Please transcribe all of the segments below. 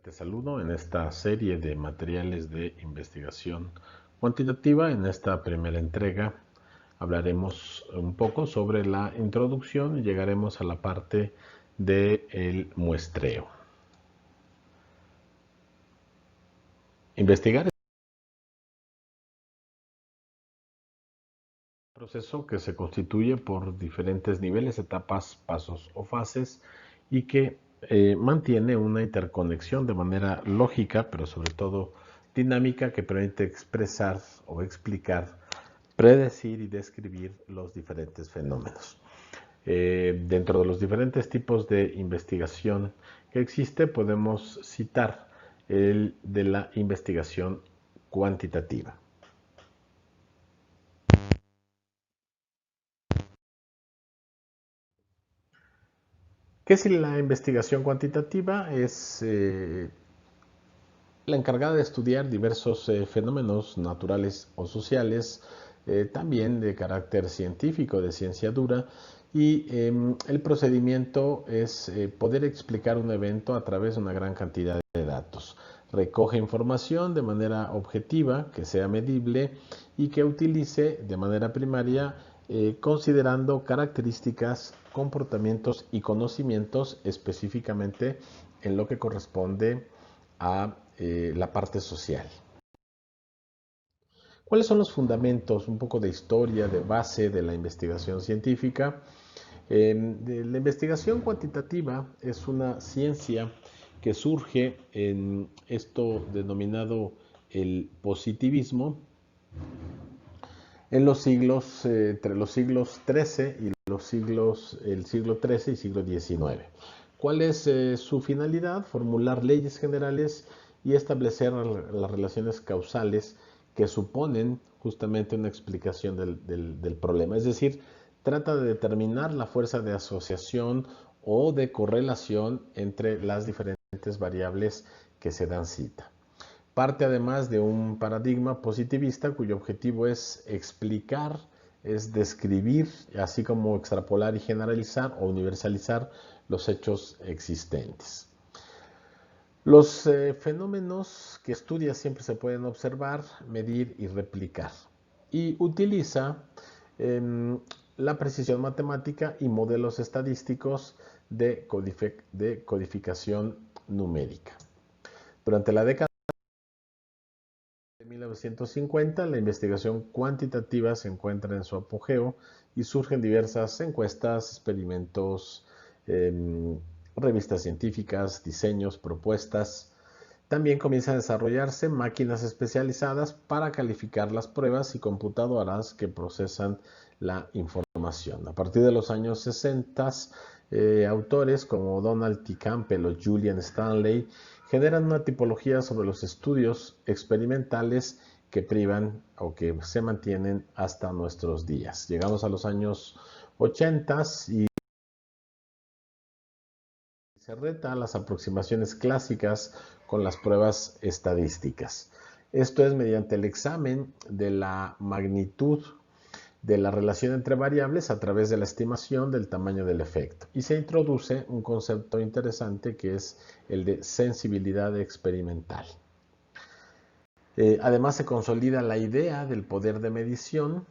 Te saludo en esta serie de materiales de investigación cuantitativa. En esta primera entrega hablaremos un poco sobre la introducción y llegaremos a la parte del muestreo. Investigar es un proceso que se constituye por diferentes niveles, etapas, pasos o fases y que mantiene una interconexión de manera lógica, pero sobre todo dinámica, que permite expresar o explicar, predecir y describir los diferentes fenómenos. Dentro de los diferentes tipos de investigación que existe, podemos citar el de la investigación cuantitativa. ¿Qué es la investigación cuantitativa? Es la encargada de estudiar diversos fenómenos naturales o sociales, también de carácter científico, de ciencia dura, y el procedimiento es poder explicar un evento a través de una gran cantidad de datos. Recoge información de manera objetiva, que sea medible y que utilice de manera primaria considerando características, comportamientos y conocimientos específicamente en lo que corresponde a la parte social. ¿Cuáles son los fundamentos, un poco de historia, de base de la investigación científica? La investigación cuantitativa es una ciencia que surge en esto denominado el positivismo en los siglos, entre los siglos XIII y el siglo XIII y siglo XIX. ¿Cuál es su finalidad? Formular leyes generales y establecer las relaciones causales que suponen justamente una explicación del problema. Es decir, trata de determinar la fuerza de asociación o de correlación entre las diferentes variables que se dan cita. Parte además de un paradigma positivista cuyo objetivo es explicar, es describir, así como extrapolar y generalizar o universalizar los hechos existentes. Los fenómenos que estudia siempre se pueden observar, medir y replicar. Y utiliza la precisión matemática y modelos estadísticos de codificación numérica. Durante la década de 1950, la investigación cuantitativa se encuentra en su apogeo y surgen diversas encuestas, experimentos, revistas científicas, diseños, propuestas. También comienzan a desarrollarse máquinas especializadas para calificar las pruebas y computadoras que procesan la información. A partir de los años 60, autores como Donald T. Campbell o Julian Stanley generan una tipología sobre los estudios experimentales que privan o que se mantienen hasta nuestros días. Llegamos a los años 80 y se reta las aproximaciones clásicas con las pruebas estadísticas. Esto es mediante el examen de la magnitud de la relación entre variables a través de la estimación del tamaño del efecto. Y se introduce un concepto interesante que es el de sensibilidad experimental. Además se consolida la idea del poder de medición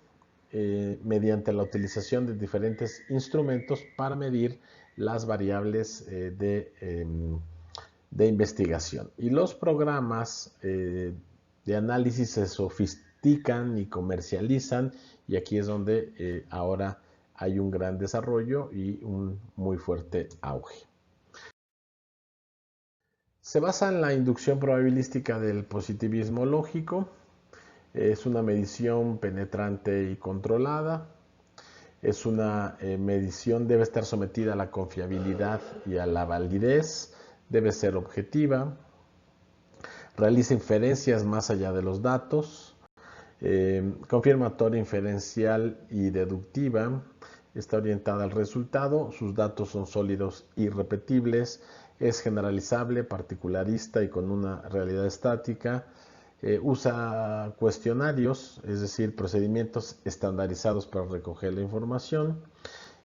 mediante la utilización de diferentes instrumentos para medir las variables de investigación. Y los programas de análisis se sofistican y comercializan, y aquí es donde ahora hay un gran desarrollo y un muy fuerte auge. Se basa en la inducción probabilística del positivismo lógico. Es una medición penetrante y controlada. Es una medición, debe estar sometida a la confiabilidad y a la validez. Debe ser objetiva. Realiza inferencias más allá de los datos. Confirmatoria, inferencial y deductiva. Está orientada al resultado. Sus datos son sólidos y repetibles. Es generalizable, particularista y con una realidad estática. Usa cuestionarios, es decir, procedimientos estandarizados para recoger la información.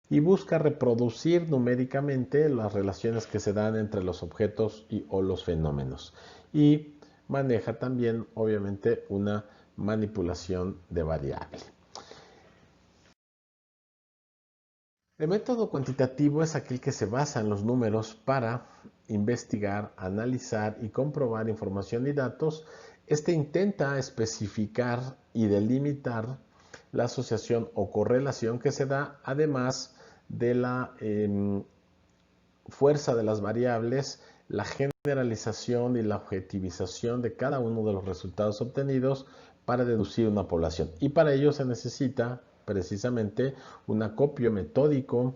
y busca reproducir numéricamente las relaciones que se dan entre los objetos o los fenómenos. Y maneja también, obviamente, una manipulación de variable. El método cuantitativo es aquel que se basa en los números para investigar, analizar y comprobar información y datos. Este intenta especificar y delimitar la asociación o correlación que se da, además de la fuerza de las variables, la generalización y la objetivización de cada uno de los resultados obtenidos para deducir una población. Y para ello se necesita precisamente un acopio metódico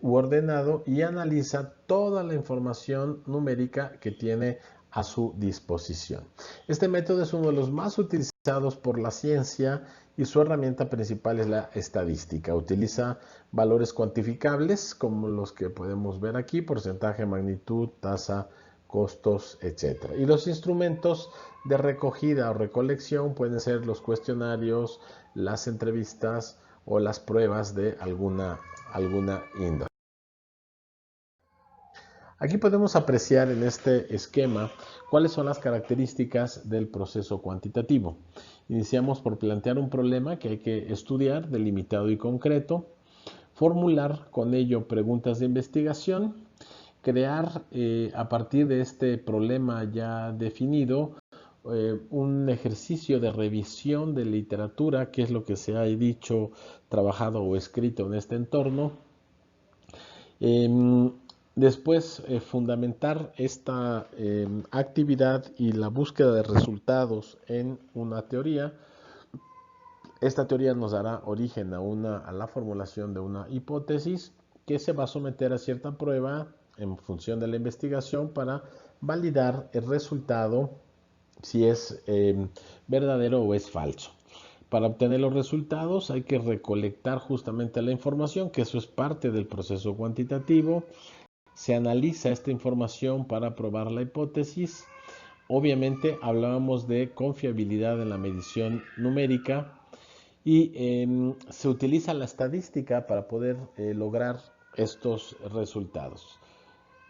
u ordenado y analiza toda la información numérica que tiene a su disposición. Este método es uno de los más utilizados por la ciencia y su herramienta principal es la estadística. Utiliza valores cuantificables como los que podemos ver aquí: porcentaje, magnitud, tasa, costos, etc. Y los instrumentos de recogida o recolección pueden ser los cuestionarios, las entrevistas o las pruebas de alguna índole. Aquí podemos apreciar en este esquema cuáles son las características del proceso cuantitativo. Iniciamos por plantear un problema que hay que estudiar, delimitado y concreto, formular con ello preguntas de investigación, crear a partir de este problema ya definido un ejercicio de revisión de literatura, que es lo que se ha dicho, trabajado o escrito en este entorno. Después, fundamentar esta actividad y la búsqueda de resultados en una teoría. Esta teoría nos dará origen a la formulación de una hipótesis que se va a someter a cierta prueba en función de la investigación para validar el resultado, si es verdadero o es falso. Para obtener los resultados hay que recolectar justamente la información, que eso es parte del proceso cuantitativo. Se analiza esta información para probar la hipótesis. Obviamente hablábamos de confiabilidad en la medición numérica y se utiliza la estadística para poder lograr estos resultados.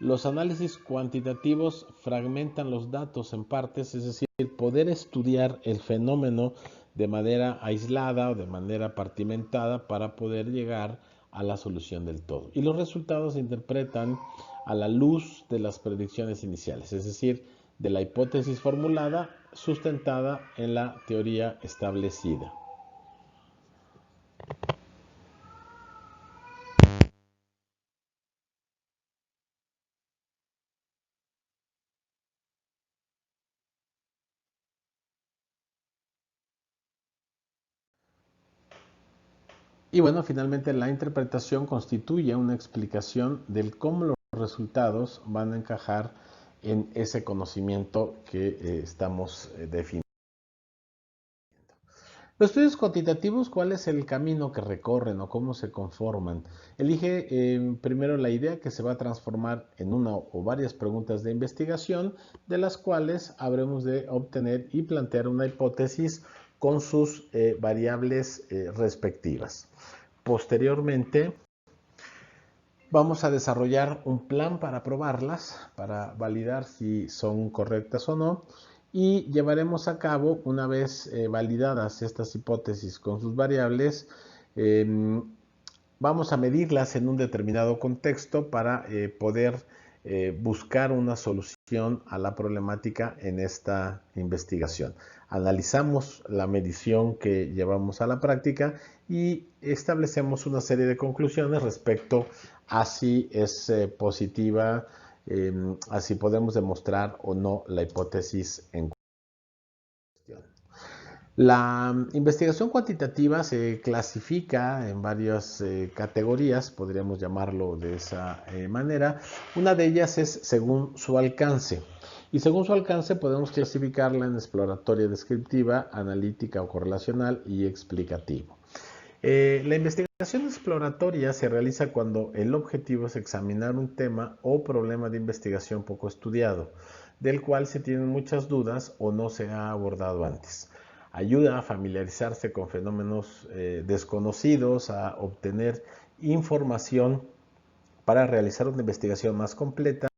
Los análisis cuantitativos fragmentan los datos en partes, es decir, poder estudiar el fenómeno de manera aislada o de manera partimentada para poder llegar a la solución del todo. Y los resultados se interpretan a la luz de las predicciones iniciales, es decir, de la hipótesis formulada sustentada en la teoría establecida. Y bueno, finalmente la interpretación constituye una explicación del cómo los resultados van a encajar en ese conocimiento que estamos definiendo. Los estudios cuantitativos, ¿cuál es el camino que recorren o cómo se conforman? Elige primero la idea que se va a transformar en una o varias preguntas de investigación, de las cuales habremos de obtener y plantear una hipótesis con sus variables respectivas. Posteriormente, vamos a desarrollar un plan para probarlas, para validar si son correctas o no, y llevaremos a cabo, una vez validadas estas hipótesis con sus variables, vamos a medirlas en un determinado contexto para poder buscar una solución a la problemática en esta investigación. Analizamos la medición que llevamos a la práctica y establecemos una serie de conclusiones respecto a si es positiva, a si podemos demostrar o no la hipótesis en cuestión. La investigación cuantitativa se clasifica en varias categorías, podríamos llamarlo de esa manera. Una de ellas es según su alcance. Y según su alcance podemos clasificarla en exploratoria, descriptiva, analítica o correlacional y explicativo. La investigación exploratoria se realiza cuando el objetivo es examinar un tema o problema de investigación poco estudiado, del cual se tienen muchas dudas o no se ha abordado antes. Ayuda a familiarizarse con fenómenos desconocidos, a obtener información para realizar una investigación más completa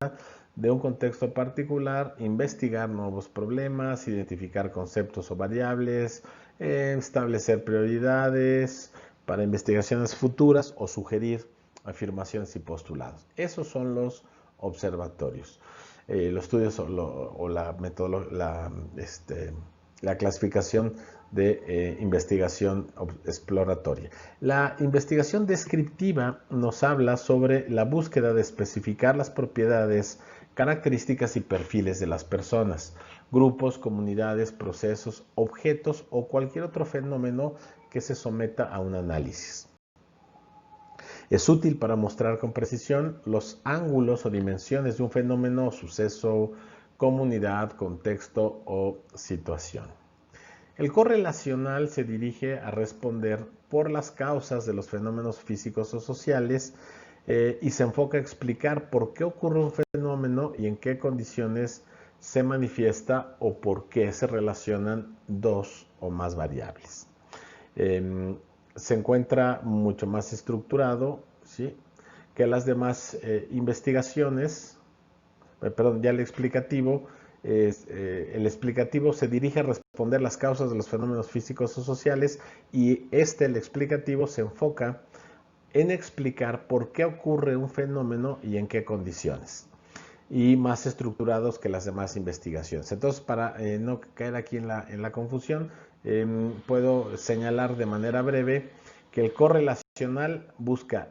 de un contexto particular, investigar nuevos problemas, identificar conceptos o variables, establecer prioridades para investigaciones futuras o sugerir afirmaciones y postulados. Esos son los observatorios. Los estudios o la metodología, la clasificación de investigación exploratoria. La investigación descriptiva nos habla sobre la búsqueda de especificar las propiedades, características y perfiles de las personas, grupos, comunidades, procesos, objetos o cualquier otro fenómeno que se someta a un análisis. Es útil para mostrar con precisión los ángulos o dimensiones de un fenómeno, suceso, comunidad, contexto o situación. El correlacional se dirige a responder por las causas de los fenómenos físicos o sociales y se enfoca a explicar por qué ocurre un fenómeno y en qué condiciones se manifiesta o por qué se relacionan dos o más variables. Se encuentra mucho más estructurado, ¿sí?, que las demás investigaciones. Ya el explicativo se dirige a responder las causas de los fenómenos físicos o sociales y el explicativo se enfoca en explicar por qué ocurre un fenómeno y en qué condiciones, y más estructurados que las demás investigaciones. Entonces, para no caer aquí en la confusión, puedo señalar de manera breve que el correlacional busca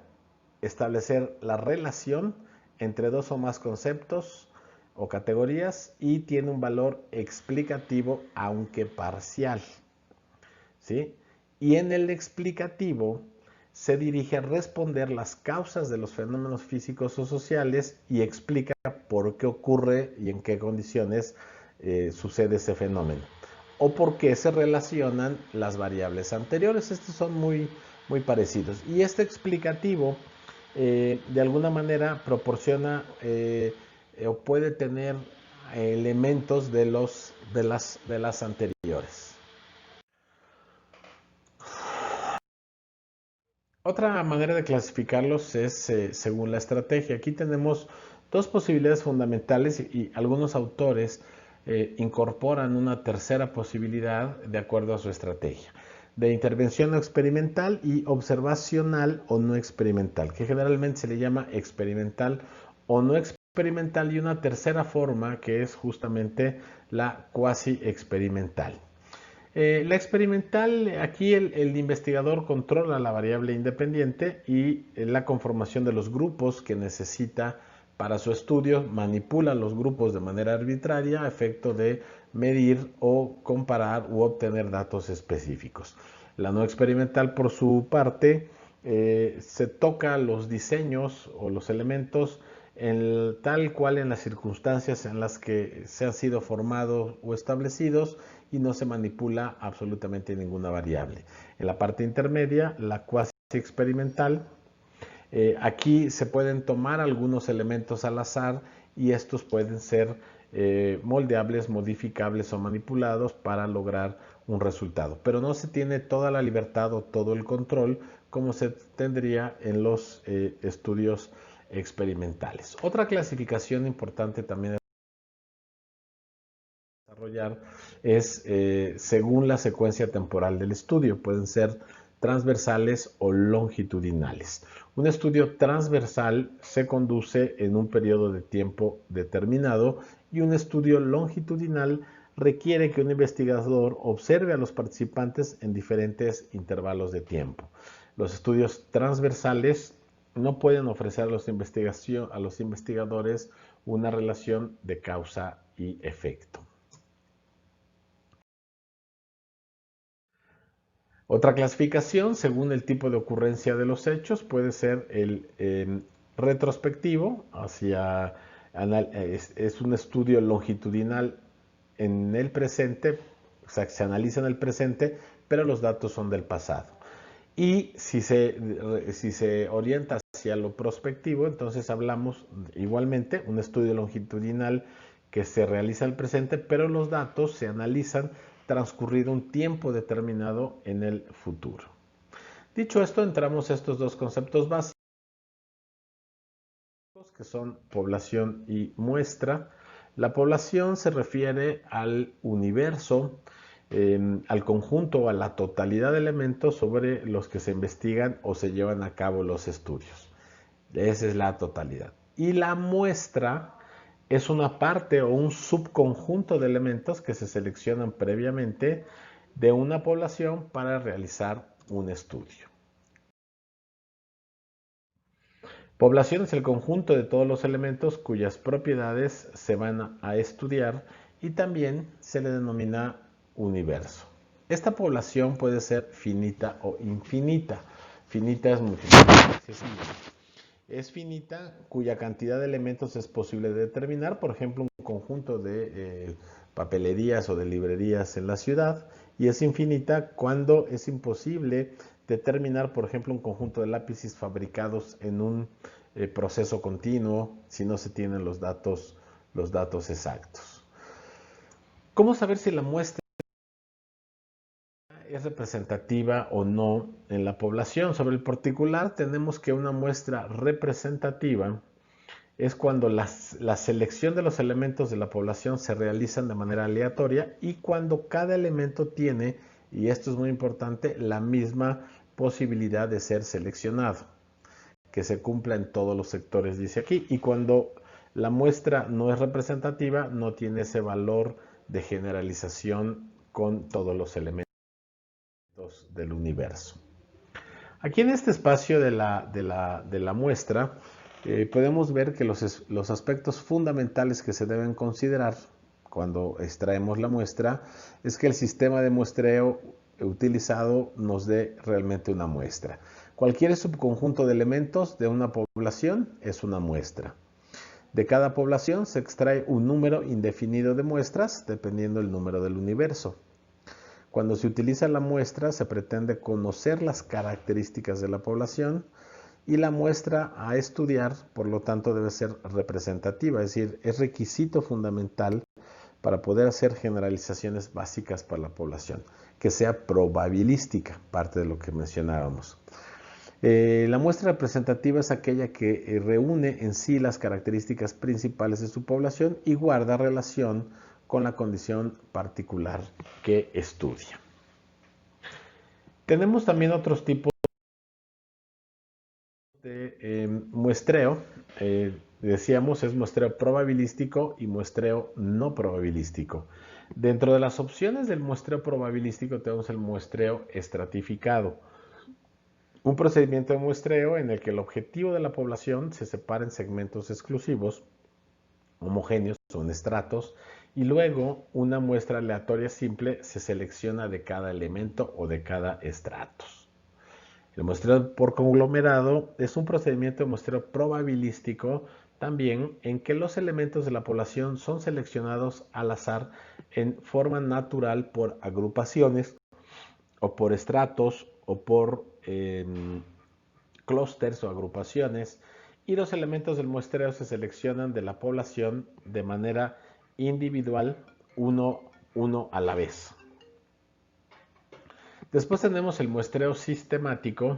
establecer la relación entre dos o más conceptos o categorías y tiene un valor explicativo, aunque parcial, ¿sí? Y en el explicativo se dirige a responder las causas de los fenómenos físicos o sociales y explica por qué ocurre y en qué condiciones sucede ese fenómeno, o por qué se relacionan las variables anteriores. Estos son muy parecidos. Y este explicativo de alguna manera proporciona o puede tener elementos de las anteriores. Otra manera de clasificarlos es según la estrategia. Aquí tenemos dos posibilidades fundamentales y algunos autores incorporan una tercera posibilidad de acuerdo a su estrategia, de intervención experimental y observacional o no experimental, que generalmente se le llama experimental o no experimental, y una tercera forma que es justamente la cuasi experimental. La experimental, aquí el investigador controla la variable independiente y la conformación de los grupos que necesita para su estudio, manipula los grupos de manera arbitraria a efecto de medir o comparar u obtener datos específicos. La no experimental, por su parte, se toca los diseños o los elementos tal cual en las circunstancias en las que se han sido formados o establecidos y no se manipula absolutamente ninguna variable. En la parte intermedia, la cuasi experimental, aquí se pueden tomar algunos elementos al azar y estos pueden ser moldeables, modificables o manipulados para lograr un resultado, pero no se tiene toda la libertad o todo el control como se tendría en los estudios experimentales. Otra clasificación importante también desarrollar es según la secuencia temporal del estudio. Pueden ser transversales o longitudinales. Un estudio transversal se conduce en un periodo de tiempo determinado y un estudio longitudinal requiere que un investigador observe a los participantes en diferentes intervalos de tiempo. Los estudios transversales no pueden ofrecer a los investigadores una relación de causa y efecto. Otra clasificación, según el tipo de ocurrencia de los hechos, puede ser el retrospectivo, es un estudio longitudinal en el presente, o sea, que se analiza en el presente, pero los datos son del pasado. Y si se orienta hacia lo prospectivo, entonces hablamos igualmente un estudio longitudinal que se realiza en el presente, pero los datos se analizan transcurrido un tiempo determinado en el futuro. Dicho esto, entramos a estos dos conceptos básicos, que son población y muestra. La población se refiere al universo, al conjunto o a la totalidad de elementos sobre los que se investigan o se llevan a cabo los estudios. Esa es la totalidad. Y la muestra es una parte o un subconjunto de elementos que se seleccionan previamente de una población para realizar un estudio. Población es el conjunto de todos los elementos cuyas propiedades se van a estudiar y también se le denomina universo. Esta población puede ser finita o infinita. Finita es mucho más accesible. Es finita cuya cantidad de elementos es posible determinar, por ejemplo, un conjunto de papelerías o de librerías en la ciudad, y es infinita cuando es imposible determinar, por ejemplo, un conjunto de lápices fabricados en un proceso continuo si no se tienen los datos exactos. ¿Cómo saber si la muestra es representativa o no en la población? Sobre el particular, tenemos que una muestra representativa es cuando la selección de los elementos de la población se realizan de manera aleatoria y cuando cada elemento tiene, y esto es muy importante, la misma posibilidad de ser seleccionado, que se cumpla en todos los sectores, dice aquí, y cuando la muestra no es representativa, no tiene ese valor de generalización con todos los elementos del universo. Aquí en este espacio de la muestra podemos ver que los aspectos fundamentales que se deben considerar cuando extraemos la muestra es que el sistema de muestreo utilizado nos dé realmente una muestra. Cualquier subconjunto de elementos de una población es una muestra. De cada población se extrae un número indefinido de muestras dependiendo del número del universo. Cuando se utiliza la muestra se pretende conocer las características de la población y la muestra a estudiar, por lo tanto, debe ser representativa, es decir, es requisito fundamental para poder hacer generalizaciones básicas para la población, que sea probabilística, parte de lo que mencionábamos. La muestra representativa es aquella que reúne en sí las características principales de su población y guarda relación con la condición particular que estudia. Tenemos también otros tipos de muestreo. Decíamos, es muestreo probabilístico y muestreo no probabilístico. Dentro de las opciones del muestreo probabilístico tenemos el muestreo estratificado. Un procedimiento de muestreo en el que el objetivo de la población se separa en segmentos exclusivos, homogéneos o en estratos, y luego una muestra aleatoria simple se selecciona de cada elemento o de cada estrato. El muestreo por conglomerado es un procedimiento de muestreo probabilístico también en que los elementos de la población son seleccionados al azar en forma natural por agrupaciones o por estratos o por clústeres o agrupaciones, y los elementos del muestreo se seleccionan de la población de manera individual, uno a la vez. Después tenemos el muestreo sistemático.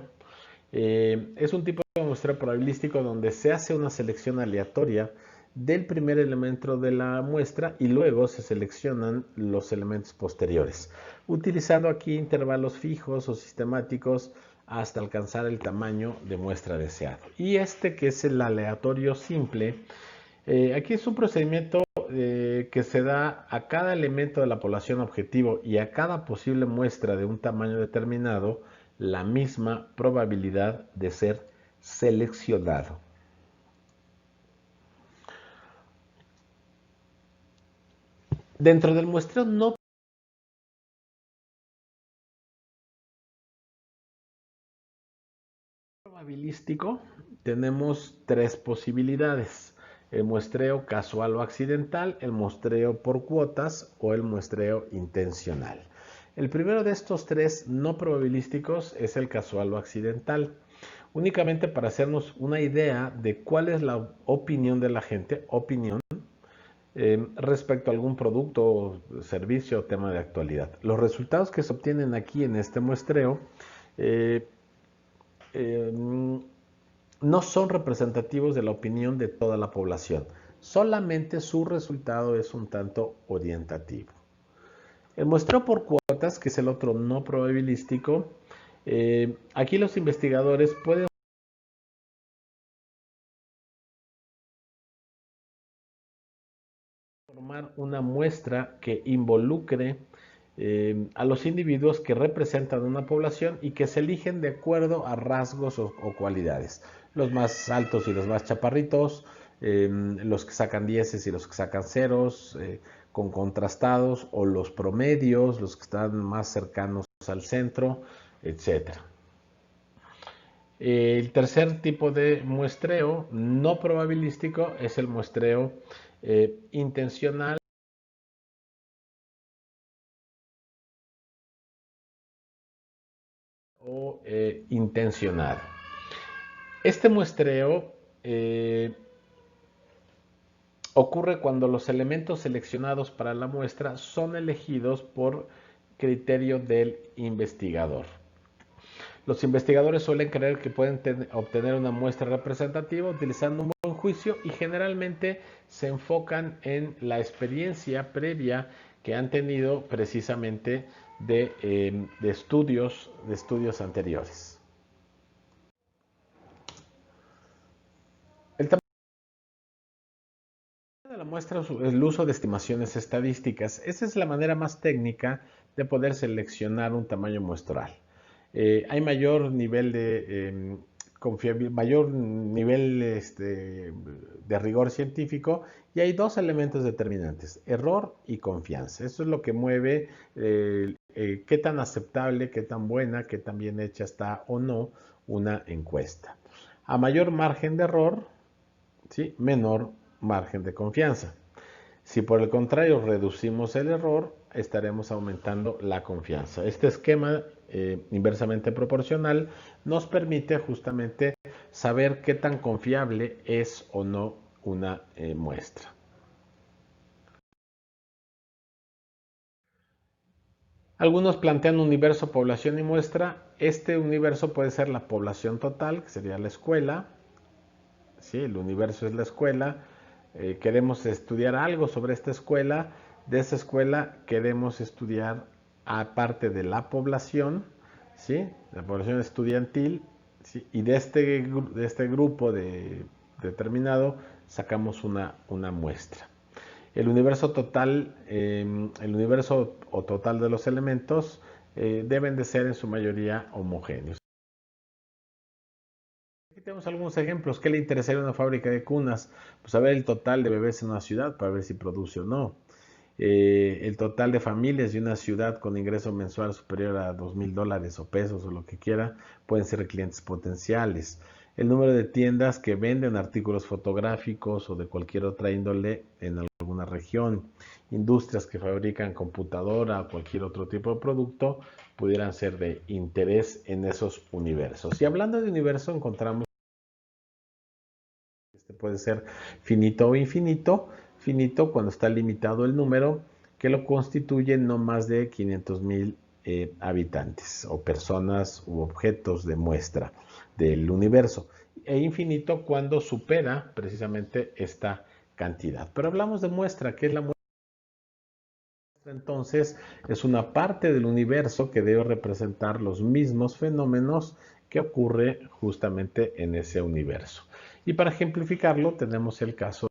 Es un tipo de muestreo probabilístico donde se hace una selección aleatoria del primer elemento de la muestra y luego se seleccionan los elementos posteriores, utilizando aquí intervalos fijos o sistemáticos hasta alcanzar el tamaño de muestra deseado. Y este, que es el aleatorio simple, aquí es un procedimiento que se da a cada elemento de la población objetivo y a cada posible muestra de un tamaño determinado la misma probabilidad de ser seleccionado. Dentro del muestreo no probabilístico tenemos tres posibilidades: el muestreo casual o accidental, el muestreo por cuotas o el muestreo intencional. El primero de estos tres no probabilísticos es el casual o accidental. Únicamente para hacernos una idea de cuál es la opinión de la gente, respecto a algún producto, servicio o tema de actualidad. Los resultados que se obtienen aquí en este muestreo no son representativos de la opinión de toda la población. Solamente su resultado es un tanto orientativo. El muestreo por cuotas, que es el otro no probabilístico, aquí los investigadores pueden formar una muestra que involucre a los individuos que representan una población y que se eligen de acuerdo a rasgos o cualidades. Los más altos y los más chaparritos, los que sacan dieces y los que sacan ceros, con contrastados, o los promedios, los que están más cercanos al centro, etc. El tercer tipo de muestreo no probabilístico es el muestreo intencional o intencionado. Este muestreo ocurre cuando los elementos seleccionados para la muestra son elegidos por criterio del investigador. Los investigadores suelen creer que pueden obtener una muestra representativa utilizando un buen juicio y generalmente se enfocan en la experiencia previa que han tenido precisamente de estudios anteriores. El tamaño de la muestra es el uso de estimaciones estadísticas. Esa es la manera más técnica de poder seleccionar un tamaño muestral. Hay mayor nivel de mayor nivel de rigor científico, y hay dos elementos determinantes: error y confianza. Eso es lo que mueve qué tan aceptable, qué tan buena, qué tan bien hecha está o no una encuesta. A mayor margen de error, ¿sí?, menor margen de confianza. Si por el contrario reducimos el error, estaremos aumentando la confianza. Este esquema inversamente proporcional nos permite justamente saber qué tan confiable es o no una muestra. Algunos plantean universo, población y muestra. Este universo puede ser la población total, que sería la escuela. ¿Sí? El universo es la escuela. Queremos estudiar algo sobre esta escuela. De esa escuela queremos estudiar, aparte de la población, ¿sí?, la población estudiantil, ¿sí?, y de este grupo determinado sacamos una muestra. El universo total, el universo o total de los elementos deben de ser en su mayoría homogéneos. Aquí tenemos algunos ejemplos. ¿Qué le interesaría a una fábrica de cunas? Pues saber el total de bebés en una ciudad para ver si produce o no. El total de familias de una ciudad con ingreso mensual superior a $2,000 o pesos o lo que quiera pueden ser clientes potenciales. El número de tiendas que venden artículos fotográficos o de cualquier otra índole en alguna región. Industrias que fabrican computadora o cualquier otro tipo de producto pudieran ser de interés en esos universos. Y hablando de universo, encontramos que este puede ser finito o infinito. Finito cuando está limitado el número, que lo constituyen no más de 500,000 habitantes o personas u objetos de muestra del universo, e infinito cuando supera precisamente esta cantidad. Pero hablamos de muestra. ¿Qué es la muestra? Entonces, es una parte del universo que debe representar los mismos fenómenos que ocurre justamente en ese universo. Y para ejemplificarlo tenemos el caso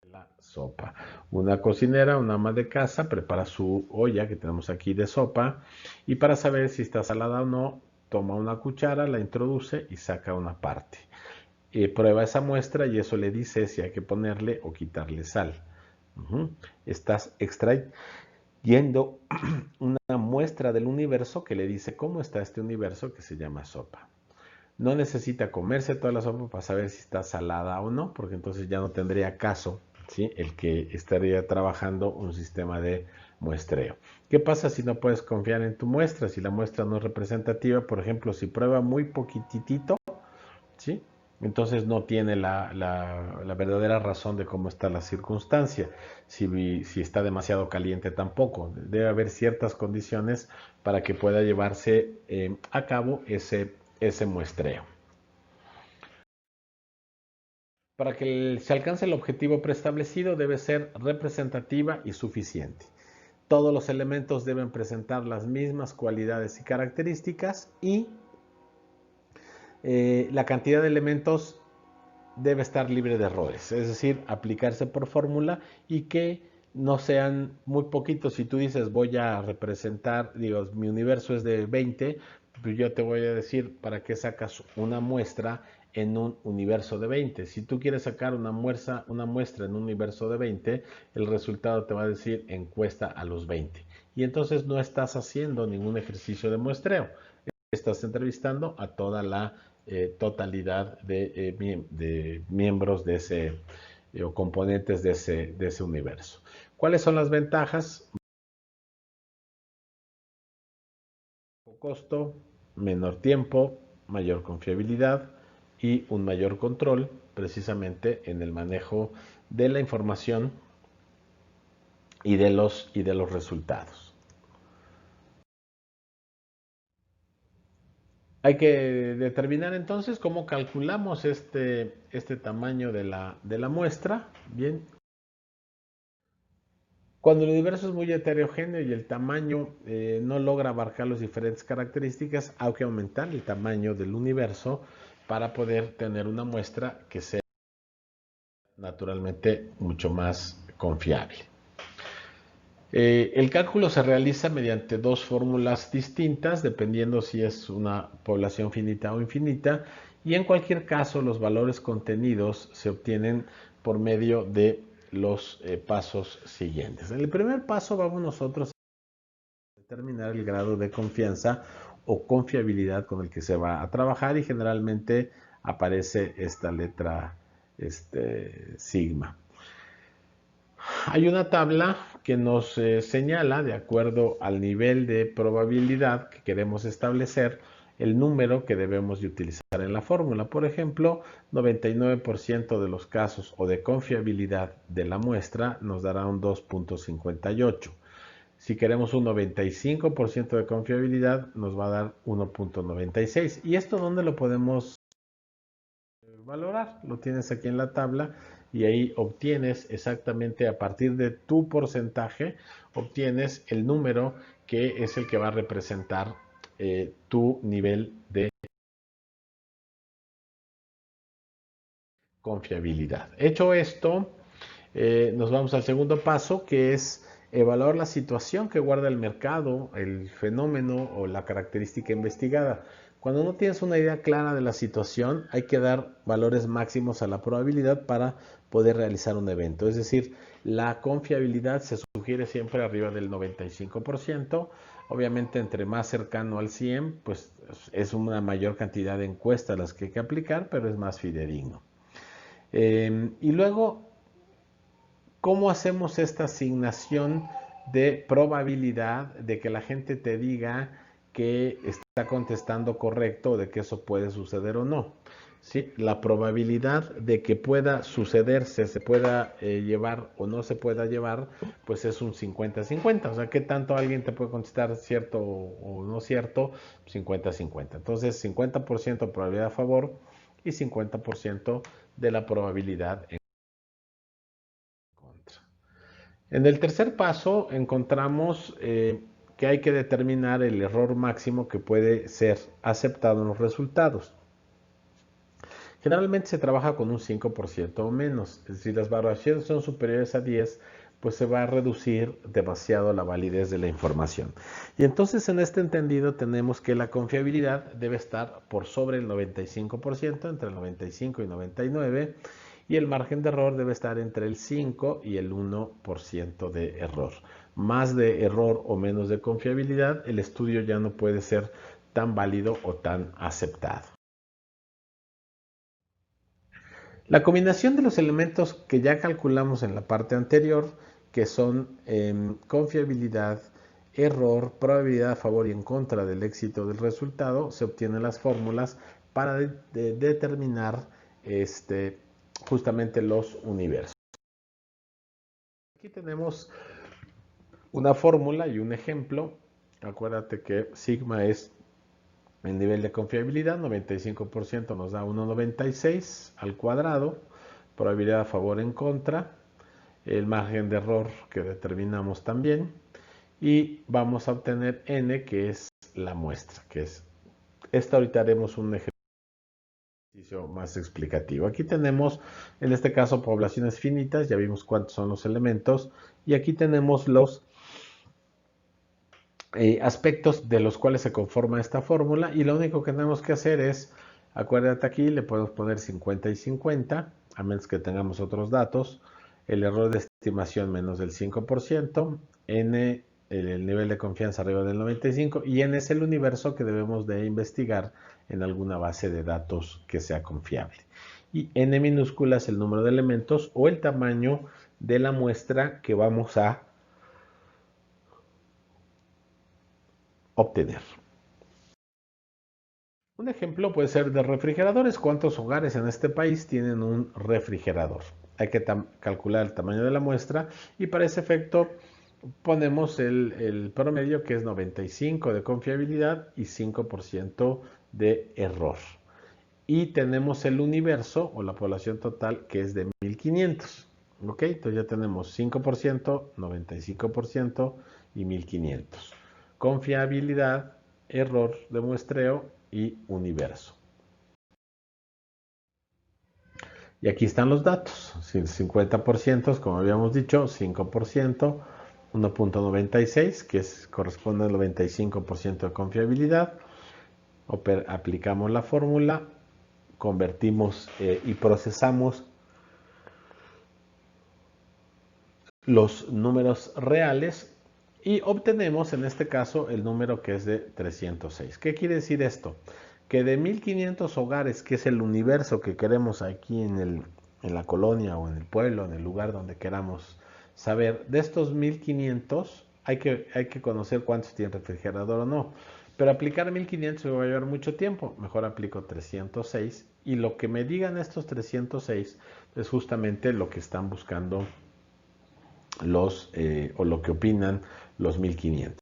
de la sopa. Una cocinera, una ama de casa, prepara su olla que tenemos aquí de sopa, y para saber si está salada o no, toma una cuchara, la introduce y saca una parte. Prueba esa muestra y eso le dice si hay que ponerle o quitarle sal. Estás extrayendo una muestra del universo que le dice cómo está este universo, que se llama sopa. No necesita comerse toda la sopa para saber si está salada o no, porque entonces ya no tendría caso, ¿sí?, el que estaría trabajando un sistema de muestreo. ¿Qué pasa si no puedes confiar en tu muestra? Si la muestra no es representativa, por ejemplo, si prueba muy poquitito, ¿sí?, entonces no tiene la verdadera razón de cómo está la circunstancia. Si está demasiado caliente, tampoco. Debe haber ciertas condiciones para que pueda llevarse a cabo ese ese muestreo. Para que se alcance el objetivo preestablecido debe ser representativa y suficiente. Todos los elementos deben presentar las mismas cualidades y características y la cantidad de elementos debe estar libre de errores, es decir, aplicarse por fórmula y que no sean muy poquitos. Si tú dices voy a representar, digo, mi universo es de 20, pues yo te voy a decir para qué sacas una muestra en un universo de 20. Si tú quieres sacar una muestra en un universo de 20, el resultado te va a decir encuesta a los 20. Y entonces no estás haciendo ningún ejercicio de muestreo. Estás entrevistando a toda la totalidad de miembros de ese o componentes de ese universo. ¿Cuáles son las ventajas? Costo, menor tiempo, mayor confiabilidad y un mayor control precisamente en el manejo de la información y de los resultados. Hay que determinar entonces cómo calculamos este tamaño de la muestra. Bien, cuando el universo es muy heterogéneo y el tamaño no logra abarcar las diferentes características, hay que aumentar el tamaño del universo para poder tener una muestra que sea naturalmente mucho más confiable. El cálculo se realiza mediante dos fórmulas distintas, dependiendo si es una población finita o infinita, y en cualquier caso los valores contenidos se obtienen por medio de los pasos siguientes. En el primer paso vamos nosotros a determinar el grado de confianza o confiabilidad con el que se va a trabajar y generalmente aparece esta letra sigma. Hay una tabla que nos señala, de acuerdo al nivel de probabilidad que queremos establecer, el número que debemos de utilizar en la fórmula. Por ejemplo, 99% de los casos o de confiabilidad de la muestra nos dará un 2.58. Si queremos un 95% de confiabilidad, nos va a dar 1.96. ¿Y esto dónde lo podemos valorar? Lo tienes aquí en la tabla y ahí obtienes exactamente a partir de tu porcentaje, obtienes el número que es el que va a representar tu nivel de confiabilidad. Hecho esto, nos vamos al segundo paso, que es evaluar la situación que guarda el mercado, el fenómeno o la característica investigada. Cuando no tienes una idea clara de la situación, hay que dar valores máximos a la probabilidad para poder realizar un evento. Es decir, la confiabilidad se sugiere siempre arriba del 95%. Obviamente, entre más cercano al 100, pues es una mayor cantidad de encuestas las que hay que aplicar, pero es más fidedigno. Y luego, ¿cómo hacemos esta asignación de probabilidad de que la gente te diga que está contestando correcto o de que eso puede suceder o no? ¿Sí? La probabilidad de que pueda sucederse, se pueda llevar o no se pueda llevar, pues es un 50-50. O sea, ¿qué tanto alguien te puede contestar cierto o no cierto? 50-50. Entonces, 50% probabilidad a favor y 50% de la probabilidad en contra. En el tercer paso encontramos que hay que determinar el error máximo que puede ser aceptado en los resultados. Generalmente se trabaja con un 5% o menos. Si las variaciones son superiores a 10, pues se va a reducir demasiado la validez de la información. Y entonces en este entendido tenemos que la confiabilidad debe estar por sobre el 95%, entre el 95 y 99%, y el margen de error debe estar entre el 5 y el 1% de error. Más de error o menos de confiabilidad, el estudio ya no puede ser tan válido o tan aceptado. La combinación de los elementos que ya calculamos en la parte anterior, que son confiabilidad, error, probabilidad a favor y en contra del éxito del resultado, se obtienen las fórmulas para determinar justamente los universos. Aquí tenemos una fórmula y un ejemplo. Acuérdate que sigma es El nivel de confiabilidad, 95% nos da 1,96 al cuadrado. Probabilidad a favor en contra. El margen de error que determinamos también. Y vamos a obtener n, que es la muestra, que es esta. Ahorita haremos un ejercicio más explicativo. Aquí tenemos, en este caso, poblaciones finitas. Ya vimos cuántos son los elementos. Y aquí tenemos los aspectos de los cuales se conforma esta fórmula, y lo único que tenemos que hacer es, acuérdate, aquí le podemos poner 50 y 50, a menos que tengamos otros datos, el error de estimación menos del 5%, n el nivel de confianza arriba del 95, y n es el universo que debemos de investigar en alguna base de datos que sea confiable. Y n minúscula es el número de elementos o el tamaño de la muestra que vamos a obtener. Un ejemplo puede ser de refrigeradores. ¿Cuántos hogares en este país tienen un refrigerador? Hay que calcular el tamaño de la muestra, y para ese efecto ponemos el promedio, que es 95 de confiabilidad y 5% de error. Y tenemos el universo o la población total, que es de 1500. ¿Ok? Entonces ya tenemos 5%, 95% y 1500. Confiabilidad, error de muestreo y universo. Y aquí están los datos. 50%, como habíamos dicho, 5%, 1.96, que corresponde al 95% de confiabilidad. Aplicamos la fórmula, convertimos y procesamos los números reales y obtenemos en este caso el número, que es de 306. ¿Qué quiere decir esto? Que de 1500 hogares, que es el universo que queremos aquí en la colonia o en el pueblo, en el lugar donde queramos saber, de estos 1500 hay que conocer cuántos tienen refrigerador o no. Pero aplicar 1500 me va a llevar mucho tiempo. Mejor aplico 306, y lo que me digan estos 306 es justamente lo que están buscando o lo que opinan los 1500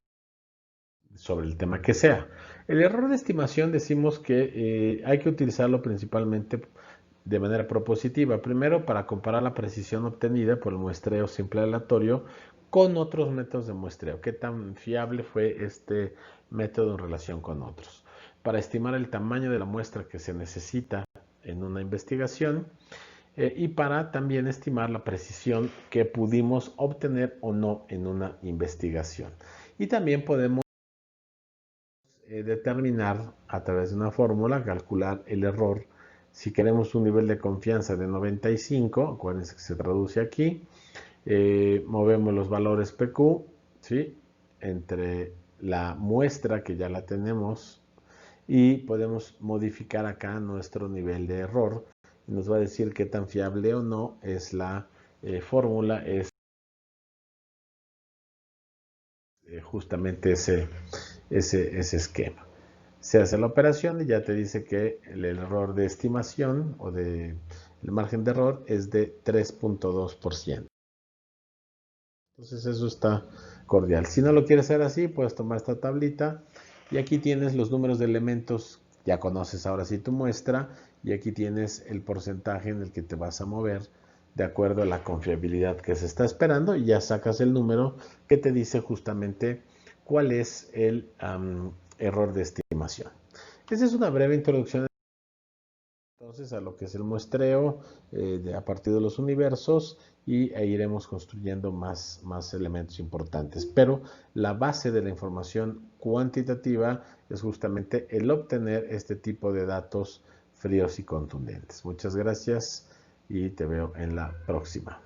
sobre el tema que sea. El error de estimación decimos que hay que utilizarlo principalmente de manera propositiva. Primero, para comparar la precisión obtenida por el muestreo simple aleatorio con otros métodos de muestreo. ¿Qué tan fiable fue este método en relación con otros? Para estimar el tamaño de la muestra que se necesita en una investigación. Y para también estimar la precisión que pudimos obtener o no en una investigación. Y también podemos determinar a través de una fórmula, calcular el error. Si queremos un nivel de confianza de 95, acuérdense que se traduce aquí, movemos los valores PQ, ¿sí?, entre la muestra, que ya la tenemos, y podemos modificar acá nuestro nivel de error. Nos va a decir qué tan fiable o no es la fórmula, es justamente ese esquema. Se hace la operación y ya te dice que el error de estimación o el margen de error es de 3.2%. Entonces eso está cordial. Si no lo quieres hacer así, puedes tomar esta tablita y aquí tienes los números de elementos. Ya conoces ahora sí tu muestra, y aquí tienes el porcentaje en el que te vas a mover de acuerdo a la confiabilidad que se está esperando, y ya sacas el número que te dice justamente cuál es el error de estimación. Esa es una breve introducción entonces a lo que es el muestreo a partir de los universos, y iremos construyendo más elementos importantes. Pero la base de la información cuantitativa es justamente el obtener este tipo de datos fríos y contundentes. Muchas gracias y te veo en la próxima.